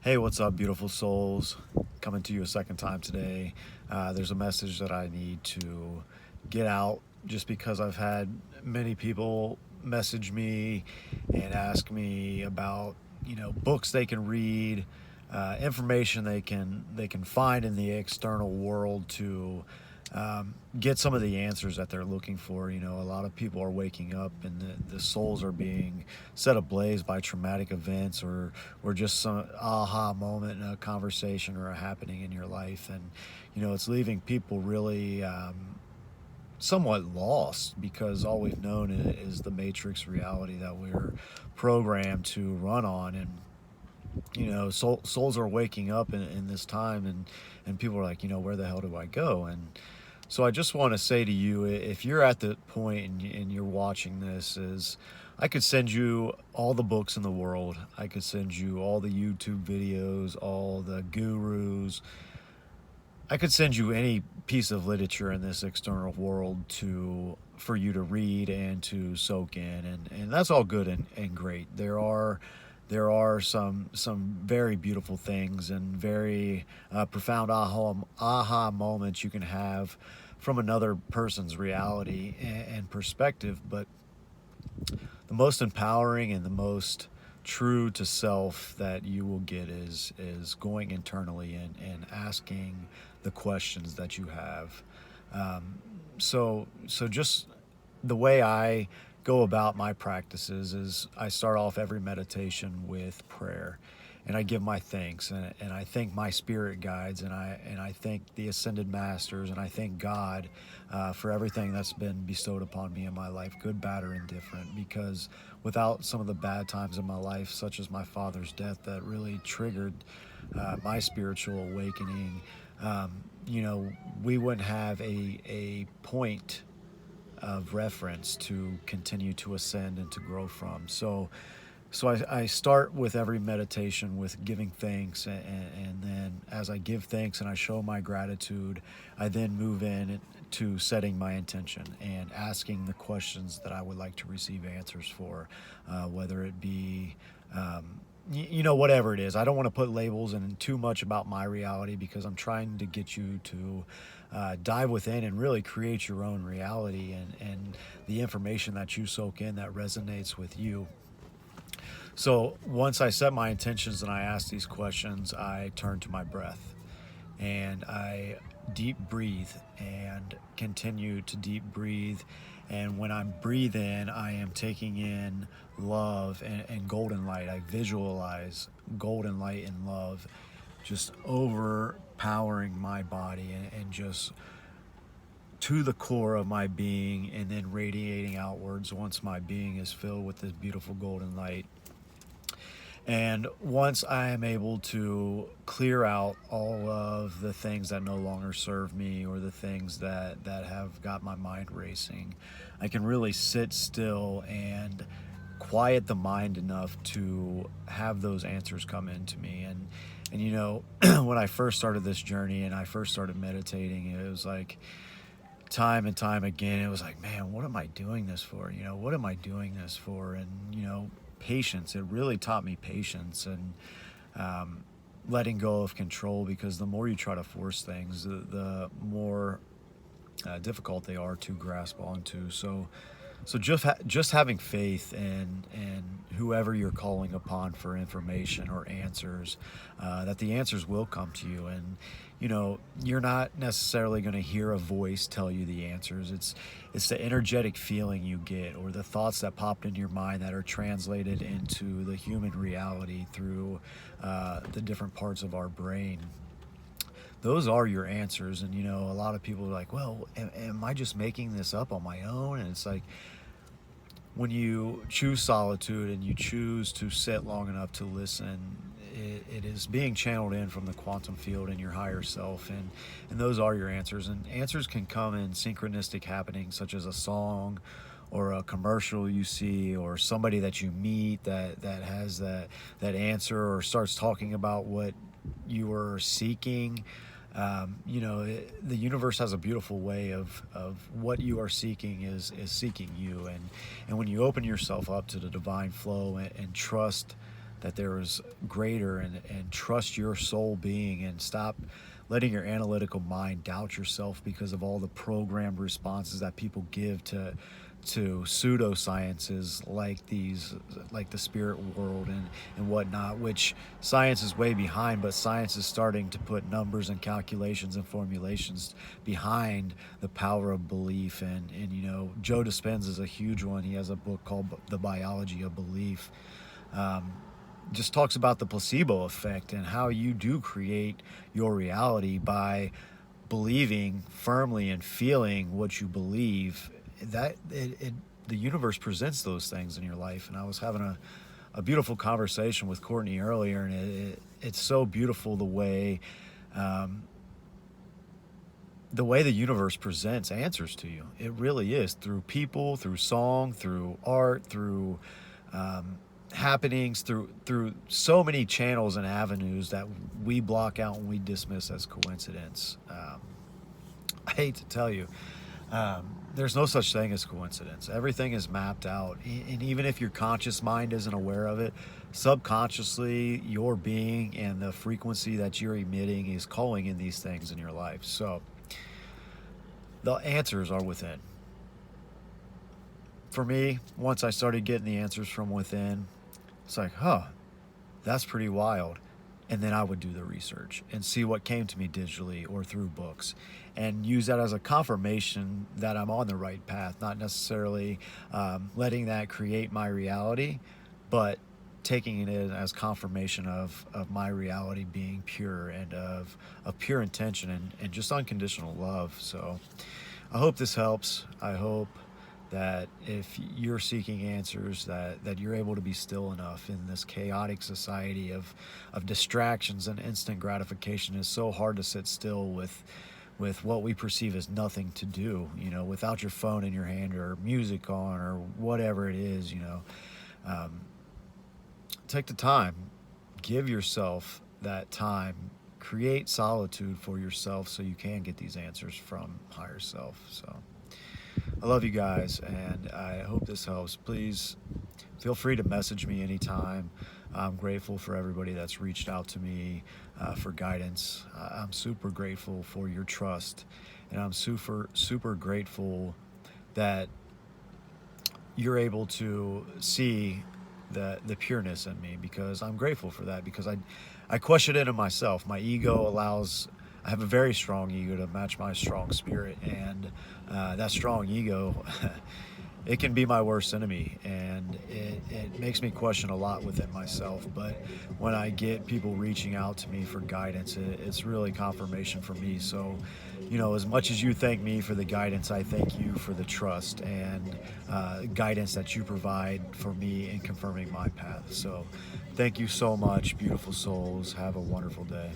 Hey, what's up, beautiful souls? Coming to you a second time today. There's a message that I need to get out just because I've had many people message me and ask me about, books they can read, information they can find in the external world to get some of the answers that they're looking for. A lot of people are waking up and the souls are being set ablaze by traumatic events or just some aha moment in a conversation or a happening in your life. And, it's leaving people really somewhat lost because all we've known is the matrix reality that we're programmed to run on. And souls are waking up in this time, and people are like, where the hell do I go? And so I just want to say to you, if you're at the point and you're watching this, is I could send you all the books in the world. I could send you all the YouTube videos, all the gurus. I could send you any piece of literature in this external world for you to read and to soak in, and that's all good and great. There are some very beautiful things and very profound aha moments you can have from another person's reality and perspective. But the most empowering and the most true to self that you will get is going internally and asking the questions that you have. So just the way I go about my practices is I start off every meditation with prayer, and I give my thanks, and I thank my spirit guides, and I thank the ascended masters, and I thank God for everything that's been bestowed upon me in my life, good, bad, or indifferent. Because without some of the bad times in my life, such as my father's death, that really triggered my spiritual awakening, we wouldn't have a point of reference to continue to ascend and to grow from. So I start with every meditation with giving thanks, and then as I give thanks and I show my gratitude, I then move in to setting my intention and asking the questions that I would like to receive answers for, whether it be whatever it is. I don't want to put labels and too much about my reality, because I'm trying to get you to dive within and really create your own reality, and the information that you soak in that resonates with you. So once I set my intentions and I ask these questions, I turn to my breath and I deep breathe and continue to deep breathe. And when I'm breathing, I am taking in love and golden light. I visualize golden light and love just overpowering my body, and just to the core of my being, and then radiating outwards once my being is filled with this beautiful golden light. And once I am able to clear out all of the things that no longer serve me, or the things that have got my mind racing, I can really sit still and quiet the mind enough to have those answers come into me. And when I first started this journey and I first started meditating, it was like time and time again, it was like, man, what am I doing this for? What am I doing this for? And, patience. It really taught me patience, and letting go of control, because the more you try to force things, the more difficult they are to grasp onto. So just having faith in whoever you're calling upon for information or answers, that the answers will come to you. And you're not necessarily going to hear a voice tell you the answers. It's the energetic feeling you get, or the thoughts that popped into your mind that are translated into the human reality through the different parts of our brain. Those are your answers. And a lot of people are like, well, am I just making this up on my own? And it's like, when you choose solitude and you choose to sit long enough to listen, it is being channeled in from the quantum field in your higher self, and those are your answers. And answers can come in synchronistic happenings, such as a song or a commercial you see, or somebody that you meet that has that answer, or starts talking about what you are seeking. The universe has a beautiful way of what you are seeking is seeking you. And when you open yourself up to the divine flow, and trust that there is greater, and trust your soul being, and stop letting your analytical mind doubt yourself because of all the programmed responses that people give to pseudosciences like these, like the spirit world and whatnot, which science is way behind, but science is starting to put numbers and calculations and formulations behind the power of belief. And you know, Joe Dispenza is a huge one. He has a book called The Biology of Belief. Just talks about the placebo effect and how you do create your reality by believing firmly and feeling what you believe. That the universe presents those things in your life. And I was having a beautiful conversation with Courtney earlier, and it's so beautiful the way the universe presents answers to you. It really is, through people, through song, through art, through happenings, through so many channels and avenues that we block out and we dismiss as coincidence. I hate to tell you, there's no such thing as coincidence. Everything is mapped out, and even if your conscious mind isn't aware of it, subconsciously your being and the frequency that you're emitting is calling in these things in your life. So the answers are within. For me, once I started getting the answers from within, it's like, that's pretty wild. And then I would do the research and see what came to me digitally or through books, and use that as a confirmation that I'm on the right path, not necessarily letting that create my reality, but taking it in as confirmation of my reality being pure, and of pure intention, and just unconditional love. So I hope this helps. I hope that if you're seeking answers, that you're able to be still enough in this chaotic society of distractions and instant gratification. Is so hard to sit still with what we perceive as nothing to do, you know, without your phone in your hand or music on or whatever it is, you know. Take the time, give yourself that time, create solitude for yourself so you can get these answers from higher self. So I love you guys, and I hope this helps. Please feel free to message me anytime. I'm grateful for everybody that's reached out to me for guidance. I'm super grateful for your trust, and I'm super grateful that you're able to see the pureness in me, because I'm grateful for that, because I question it in myself. My ego I have a very strong ego to match my strong spirit, and that strong ego, it can be my worst enemy, and it makes me question a lot within myself. But when I get people reaching out to me for guidance, it's really confirmation for me. So, you know, as much as you thank me for the guidance, I thank you for the trust and guidance that you provide for me in confirming my path. So thank you so much, beautiful souls. Have a wonderful day.